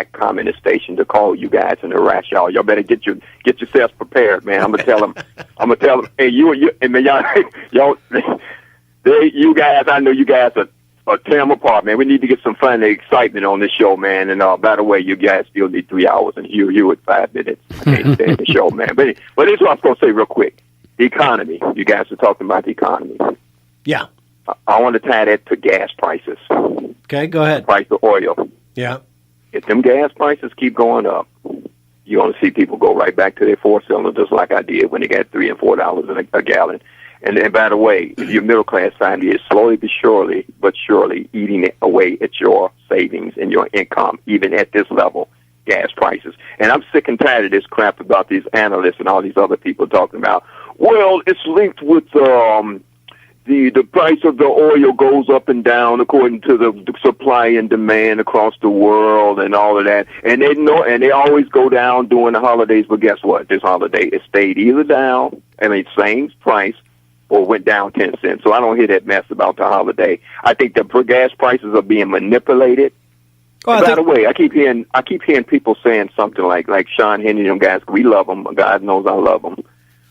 communist station to call you guys and harass y'all. Y'all better get yourselves prepared, man. I'm gonna tell them. Hey, and man, y'all, you guys. I know you guys are tearing them apart, man. We need to get some fun and excitement on this show, man. And by the way, you guys still need 3 hours, and you at 5 minutes. I can't stand the show, man. But this is what I was gonna say real quick. The economy. You guys are talking about the economy. Yeah. I want to tie that to gas prices. Okay, go ahead. The price of oil. Yeah. If them gas prices keep going up, you're going to see people go right back to their four-cylinder, just like I did when they got $3 and $4 a gallon. And by the way, if you're middle-class family, it's slowly but surely eating away at your savings and your income, even at this level, gas prices. And I'm sick and tired of this crap about these analysts and all these other people talking about, well, it's linked with the price of the oil goes up and down according to the supply and demand across the world and all of that. And they always go down during the holidays, but guess what? This holiday, it stayed either down, same price, or went down 10 cents. So I don't hear that mess about the holiday. I think the gas prices are being manipulated. Well, by the way, I keep hearing people saying something like Sean Henry, them guys, we love them. God knows I love them.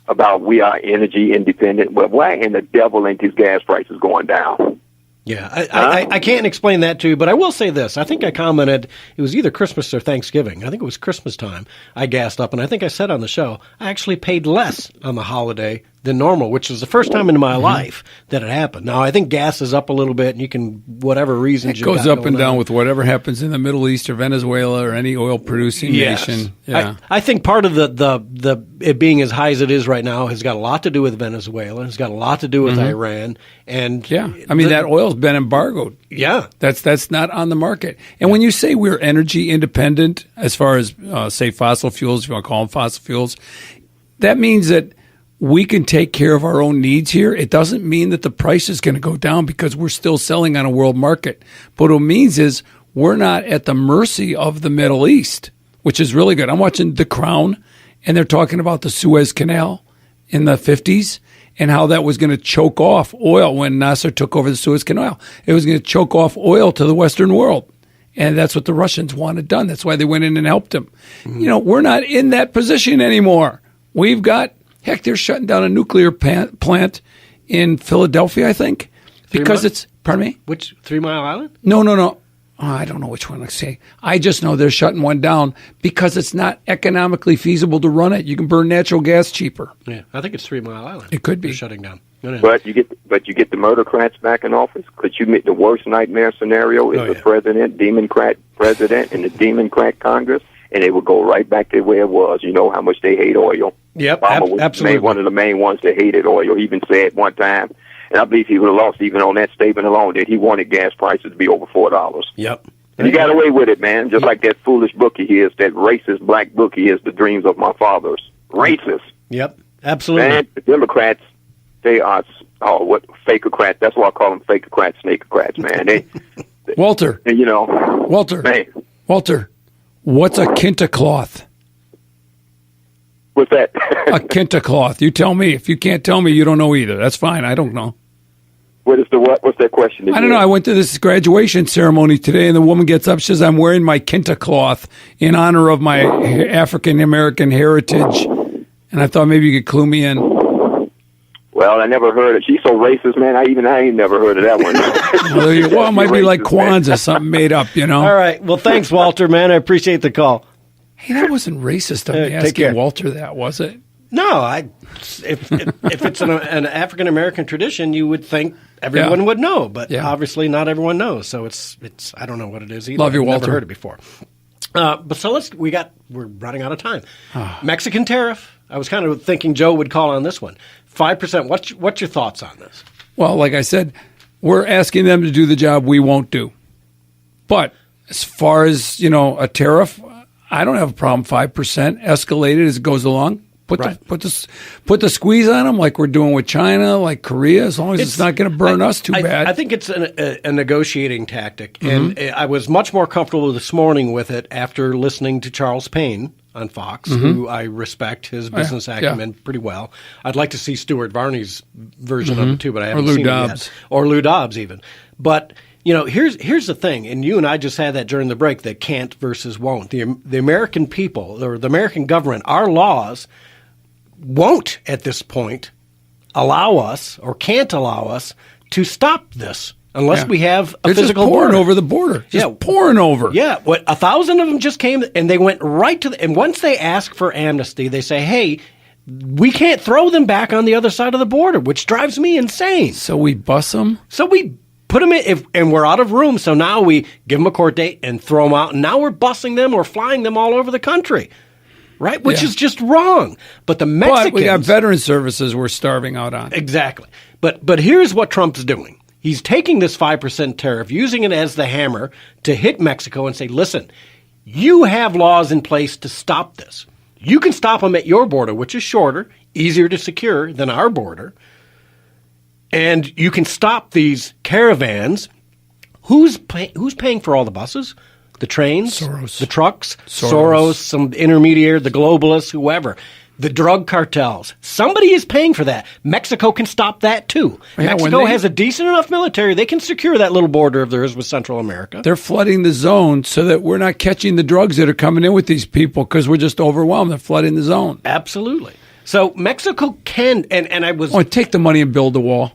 About we are energy independent. Well, why in the devil ain't these gas prices going down? Yeah, I can't explain that to you, but I will say this. I think I commented, it was either Christmas or Thanksgiving. I think it was Christmas time. I gassed up, and I think I said on the show, I actually paid less on the holiday than normal, which is the first time in my life that it happened. Now, I think gas is up a little bit, and you can, whatever reasons it goes up and down with whatever happens in the Middle East or Venezuela or any oil-producing nation. Yeah. I think part of the it being as high as it is right now has got a lot to do with Venezuela. It's got a lot to do with Iran. And that oil's been embargoed. Yeah. That's not on the market. And when you say we're energy independent, as far as, say, fossil fuels, if you want to call them fossil fuels, that means that we can take care of our own needs here. It doesn't mean that the price is going to go down because we're still selling on a world market. But what it means is we're not at the mercy of the Middle East, which is really good. I'm watching The Crown, and they're talking about the Suez Canal in the 50s and how that was going to choke off oil when Nasser took over the Suez Canal. It was going to choke off oil to the Western world. And that's what the Russians wanted done. That's why they went in and helped them. Mm-hmm. We're not in that position anymore. We've got, heck, they're shutting down a nuclear plant in Philadelphia, I think, because it's, pardon me? Which, 3 Mile Island? No. Oh, I don't know which one I say. I just know they're shutting one down because it's not economically feasible to run it. You can burn natural gas cheaper. Yeah, I think it's 3 Mile Island. It could be. They're shutting down. But you get the murdercrats back in office. Could you make the worst nightmare scenario is the president, Democrat president, and the Democrat Congress, and they would go right back to where it was. You know how much they hate oil. Yep, Obama absolutely. was one of the main ones that hated oil. He even said one time, and I believe he would have lost even on that statement alone, that he wanted gas prices to be over $4. Yep. And he got away with it, man. Just like that foolish book he is, that racist black book he is, The Dreams of My Fathers. Racist. Yep, absolutely. Man, the Democrats, they are, fakercrats. That's why I call them fakercrats, snakercrats, man. Walter. Walter. Man. Walter, what's a kinta cloth? What's that? A kinta cloth. You tell me. If you can't tell me, you don't know either. That's fine. I don't know. What is the what? What's that question again? I don't know. I went to this graduation ceremony today, and the woman gets up. She says, I'm wearing my kinta cloth in honor of my African-American heritage. And I thought maybe you could clue me in. Well, I never heard it. She's so racist, man. I ain't never heard of that one. Well, it might be like Kwanzaa, something made up, All right. Well, thanks, Walter, man. I appreciate the call. Hey, that wasn't racist of me asking Walter that, was it? No, if it's an African American tradition, you would think everyone would know, but obviously not everyone knows. So it's I don't know what it is either. Love you, Walter. I've never heard it before. But so we're running out of time. Mexican tariff. I was kind of thinking Joe would call on this one. 5%. What's your thoughts on this? Well, like I said, we're asking them to do the job we won't do. But as far as, a tariff, I don't have a problem. 5% escalated as it goes along. Put the squeeze on them like we're doing with China, like Korea, as long as it's not going to burn us too bad. I think it's a negotiating tactic. And I was much more comfortable this morning with it after listening to Charles Payne on Fox, who I respect his business acumen pretty well. I'd like to see Stuart Varney's version of it too, but I haven't seen it yet. Or Lou Dobbs even. But here's the thing, and you and I just had that during the break, that can't versus won't. The American people, or the American government, our laws won't at this point allow us, or can't allow us, to stop this unless we have a physical just pouring border. over the border. Just pouring over. Yeah, 1,000 of them just came, and they went right to and once they ask for amnesty, they say, hey, we can't throw them back on the other side of the border, which drives me insane. So we bus them? So we put them in, and we're out of room, so now we give them a court date and throw them out, and now we're busing them or flying them all over the country. Right? Which is just wrong. But the Mexicans... But we got veteran services we're starving out on. Exactly. But here's what Trump's doing. He's taking this 5% tariff, using it as the hammer to hit Mexico and say, listen, you have laws in place to stop this. You can stop them at your border, which is shorter, easier to secure than our border. And you can stop these caravans. Who's paying for all the buses? The trains, Soros. The trucks, Soros, some intermediary, the globalists, whoever, the drug cartels. Somebody is paying for that. Mexico can stop that too. Yeah, Mexico has a decent enough military. They can secure that little border of theirs with Central America. They're flooding the zone so that we're not catching the drugs that are coming in with these people because we're just overwhelmed. They're flooding the zone. Absolutely. So Mexico can, and I was... Oh, take the money and build the wall.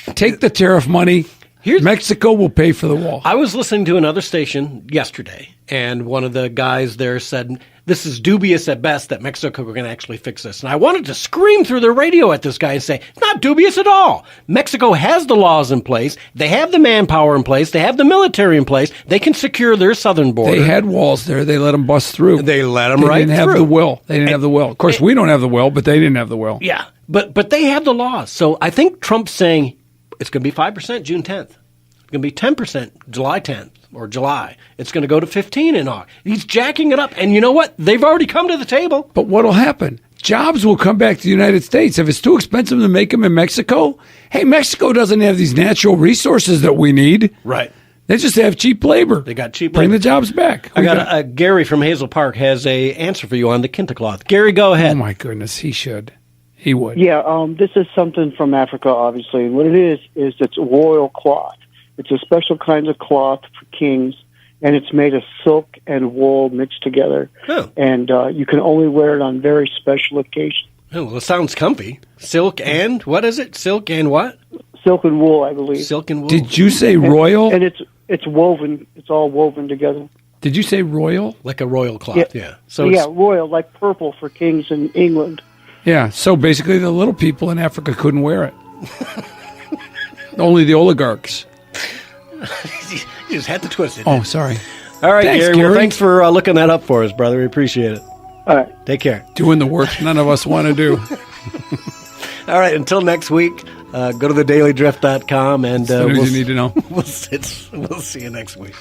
Take the tariff money. Mexico will pay for the wall. I was listening to another station yesterday, and one of the guys there said, this is dubious at best that Mexico can actually fix this. And I wanted to scream through the radio at this guy and say, it's not dubious at all. Mexico has the laws in place. They have the manpower in place. They have the military in place. They can secure their southern border. They had walls there. They let them bust through. They let them right through. They didn't have the will. They didn't have the will. Of course, we don't have the will, but they didn't have the will. Yeah, but they have the laws. So I think Trump's saying it's going to be 5% June 10th. It's going to be 10% July 10th or July. It's going to go to 15 in August. He's jacking it up. And you know what? They've already come to the table. But what will happen? Jobs will come back to the United States. If it's too expensive to make them in Mexico, hey, Mexico doesn't have these natural resources that we need. Right. They just have cheap labor. They got cheap Bring labor. the jobs back. I got Gary from Hazel Park has a answer for you on the Kinta cloth. Gary, go ahead. Oh, my goodness. He should. He would. Yeah, this is something from Africa, obviously. What it is it's royal cloth. It's a special kind of cloth for kings, and it's made of silk and wool mixed together. Oh. And you can only wear it on very special occasions. Oh, well, it sounds comfy. Silk and, what is it? Silk and what? Silk and wool, I believe. Silk and wool. Did you say royal? And it's woven. It's all woven together. Did you say royal? Like a royal cloth, yeah. So yeah, royal, like purple for kings in England. Yeah, so basically the little people in Africa couldn't wear it. Only the oligarchs. You just had to twist it. Oh, sorry. All right, Thanks, Gary. Gary. Well, thanks for looking that up for us, brother. We appreciate it. All right. Take care. Doing the work none of us want to do. All right, until next week, go to thedailydrift.com and That's the news you need to know. we'll see you next week.